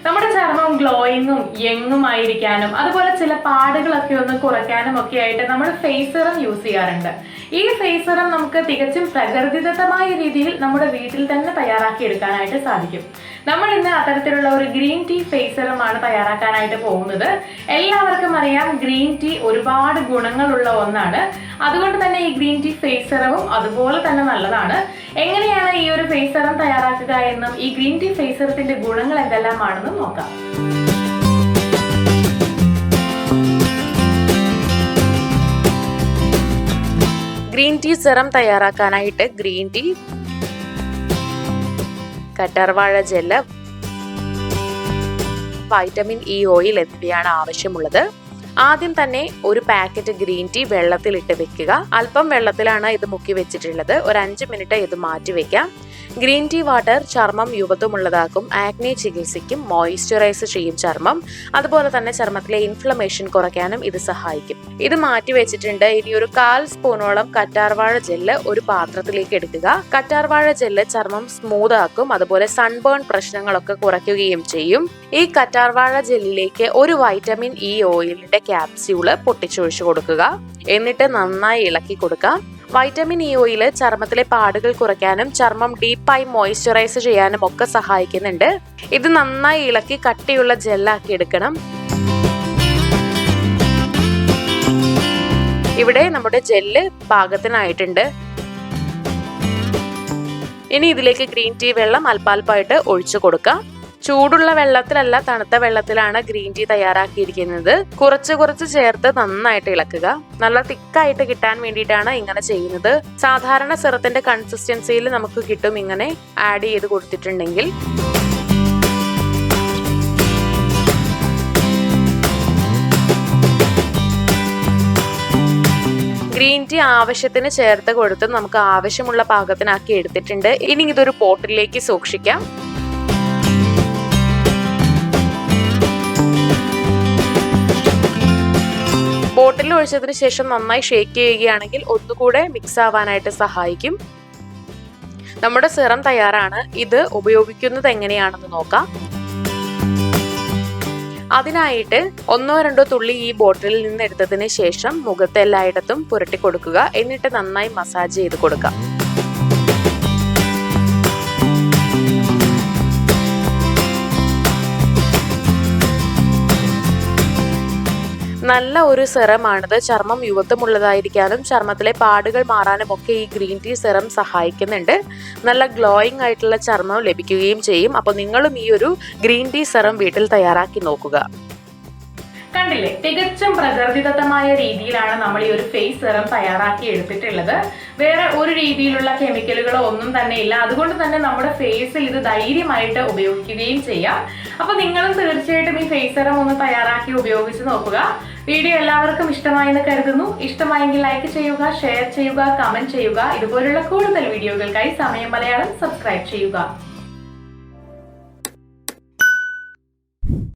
നമ്മുടെ ചർമ്മം ഗ്ലോയിങ്ങും യങ്ങുമായിരിക്കാനും അതുപോലെ ചില പാടുകളൊക്കെ ഒന്ന് കുറയ്ക്കാനും ഒക്കെ ആയിട്ട് നമ്മൾ ഫേസ് സെറം യൂസ് ചെയ്യാറുണ്ട്. ഈ ഫേസ് സെറം നമുക്ക് തികച്ചും പ്രകൃതിദത്തമായ രീതിയിൽ നമ്മുടെ വീട്ടിൽ തന്നെ തയ്യാറാക്കി എടുക്കാനായിട്ട് സാധിക്കും. നമ്മൾ ഇന്ന് അത്തരത്തിലുള്ള ഒരു ഗ്രീൻ ടീ ഫേസ് സെറമാണ് തയ്യാറാക്കാനായിട്ട് പോകുന്നത്. എല്ലാവർക്കും അറിയാം, ഗ്രീൻ ടീ ഒരുപാട് ഗുണങ്ങളുള്ള ഒന്നാണ്. അതുകൊണ്ട് തന്നെ ഈ ഗ്രീൻ ടീ ഫേസ് സെറവും അതുപോലെ തന്നെ നല്ലതാണ്. എങ്ങനെയാണ് ഈ ഒരു ഫേസ് സെറം തയ്യാറാക്കുക എന്നും ഈ ഗ്രീൻ ടീ ഫേസ് സെറത്തിന്റെ ഗുണങ്ങൾ എന്തെല്ലാമാണെന്നും നോക്കാം. ഗ്രീൻ ടീ സെറം തയ്യാറാക്കാനായിട്ട് ഗ്രീൻ ടീ, കറ്റാർവാഴ ജെല്ല്, വൈറ്റമിൻ ഇ ഓയിൽ എന്നിവയാണ് ആവശ്യമുള്ളത്. ആദ്യം തന്നെ ഒരു പാക്കറ്റ് ഗ്രീൻ ടീ വെള്ളത്തിലിട്ട് വെക്കുക. അല്പം വെള്ളത്തിലാണ് ഇത് മുക്കി വെച്ചിട്ടുള്ളത്. ഒരു 5 മിനിറ്റ് ഇത് മാറ്റി വെക്കാം. ഗ്രീൻ ടീ വാട്ടർ ചർമ്മം യുവത്വമുള്ളതാക്കും, ആക്നെ ചികിത്സയ്ക്കും, മോയ്സ്ചറൈസ് ചെയ്യും ചർമ്മം. അതുപോലെ തന്നെ ചർമ്മത്തിലെ ഇൻഫ്ലമേഷൻ കുറയ്ക്കാനും ഇത് സഹായിക്കും. ഇത് മാറ്റി വെച്ചിട്ടുണ്ട്. ഇനി ഒരു 1/4 സ്പൂണോളം കറ്റാർവാഴ ജെല്ല് ഒരു പാത്രത്തിലേക്ക് എടുക്കുക. കറ്റാർവാഴ ജെല്ല് ചർമ്മം സ്മൂത്ത് ആക്കും, അതുപോലെ സൺബേൺ പ്രശ്നങ്ങളൊക്കെ കുറയ്ക്കുകയും ചെയ്യും. ഈ കറ്റാർവാഴ ജെല്ലിലേക്ക് ഒരു വൈറ്റമിൻ ഇ ഓയിലിന്റെ ക്യാപ്സ്യൂള് പൊട്ടിച്ചൊഴിച്ചു കൊടുക്കുക. എന്നിട്ട് നന്നായി ഇളക്കി കൊടുക്കാം. വൈറ്റമിൻ ഇ ഓയിൽ ചർമ്മത്തിലെ പാടുകൾ കുറയ്ക്കാനും ചർമ്മം ഡീപ്പായി മോയ്സ്ചറൈസ് ചെയ്യാനും ഒക്കെ സഹായിക്കുന്നുണ്ട്. ഇത് നന്നായി ഇളക്കി കട്ടിയുള്ള ജെല്ലാക്കി എടുക്കണം. ഇവിടെ നമ്മുടെ ജെല്ല് പാകത്തിനായിട്ടുണ്ട്. ഇനി ഇതിലേക്ക് ഗ്രീൻ ടീ വെള്ളം അല്പാൽപ്പായിട്ട് ഒഴിച്ചു കൊടുക്കാം. ചൂടുള്ള വെള്ളത്തിലല്ല, തണുത്ത വെള്ളത്തിലാണ് ഗ്രീൻ ടീ തയ്യാറാക്കിയിരിക്കുന്നത്. കുറച്ച് ചേർത്ത് നന്നായിട്ട് ഇളക്കുക. നല്ല തിക്കായിട്ട് കിട്ടാൻ വേണ്ടിയിട്ടാണ് ഇങ്ങനെ ചെയ്യുന്നത്. സാധാരണ സെറത്തിന്റെ കൺസിസ്റ്റൻസിയിൽ നമുക്ക് കിട്ടും ഇങ്ങനെ ആഡ് ചെയ്ത് കൊടുത്തിട്ടുണ്ടെങ്കിൽ. ഗ്രീൻ ടീ ആവശ്യത്തിന് ചേർത്ത് കൊടുത്ത് നമുക്ക് ആവശ്യമുള്ള പാകത്തിനാക്കി എടുത്തിട്ടുണ്ട്. ഇനി ഇതൊരു പോട്ടിലേക്ക് സൂക്ഷിക്കാം. ബോട്ടിൽ ഒഴിച്ചതിന് ശേഷം നന്നായി ഷേക്ക് ചെയ്യുകയാണെങ്കിൽ ഒന്നുകൂടെ മിക്സ് ആവാനായിട്ട് സഹായിക്കും. നമ്മുടെ സെറം തയ്യാറാണ്. ഇത് ഉപയോഗിക്കുന്നത് എങ്ങനെയാണെന്ന് നോക്കാം. അതിനായിട്ട് 1-2 തുള്ളി ഈ ബോട്ടിലിൽ നിന്ന് എടുത്തതിന് ശേഷം മുഖത്ത് എല്ലായിടത്തും പുരട്ടി കൊടുക്കുക. എന്നിട്ട് നന്നായി മസാജ് ചെയ്ത് കൊടുക്കാം. നല്ല ഒരു സെറമാണിത്. ചർമ്മം യുവത്വമുള്ളതായിരിക്കാനും ചർമ്മത്തിലെ പാടുകൾ മാറാനും ഒക്കെ ഈ ഗ്രീൻ ടീ സെറം സഹായിക്കുന്നുണ്ട്. നല്ല ഗ്ലോയിങ് ആയിട്ടുള്ള ചർമ്മം ലഭിക്കുകയും ചെയ്യും. അപ്പോൾ നിങ്ങളും ഈ ഒരു ഗ്രീൻ ടീ സെറം വീട്ടിൽ തയ്യാറാക്കി നോക്കുക. കണ്ടില്ലേ, തികച്ചും പ്രകൃതിദത്തമായ രീതിയിലാണ് നമ്മൾ ഈ ഒരു ഫേസ് സെറം തയ്യാറാക്കി എടുത്തിട്ടുള്ളത്. വേറെ ഒരു രീതിയിലുള്ള കെമിക്കലുകളോ ഒന്നും തന്നെ ഇല്ല. അതുകൊണ്ട് തന്നെ നമ്മുടെ ഫേസിൽ ഇത് ധൈര്യമായിട്ട് ഉപയോഗിക്കുകയും ചെയ്യാം. അപ്പൊ നിങ്ങളും തീർച്ചയായിട്ടും ഈ ഫേസ് സെറം ഒന്ന് തയ്യാറാക്കി ഉപയോഗിച്ച് നോക്കുക. വീഡിയോ എല്ലാവർക്കും ഇഷ്ടമായെന്ന് കരുതുന്നു. ഇഷ്ടമായെങ്കിൽ ലൈക്ക് ചെയ്യുക, ഷെയർ ചെയ്യുക, കമന്റ് ചെയ്യുക. ഇതുപോലുള്ള കൂടുതൽ വീഡിയോകൾക്കായി സമയം മലയാളം സബ്സ്ക്രൈബ് ചെയ്യുക.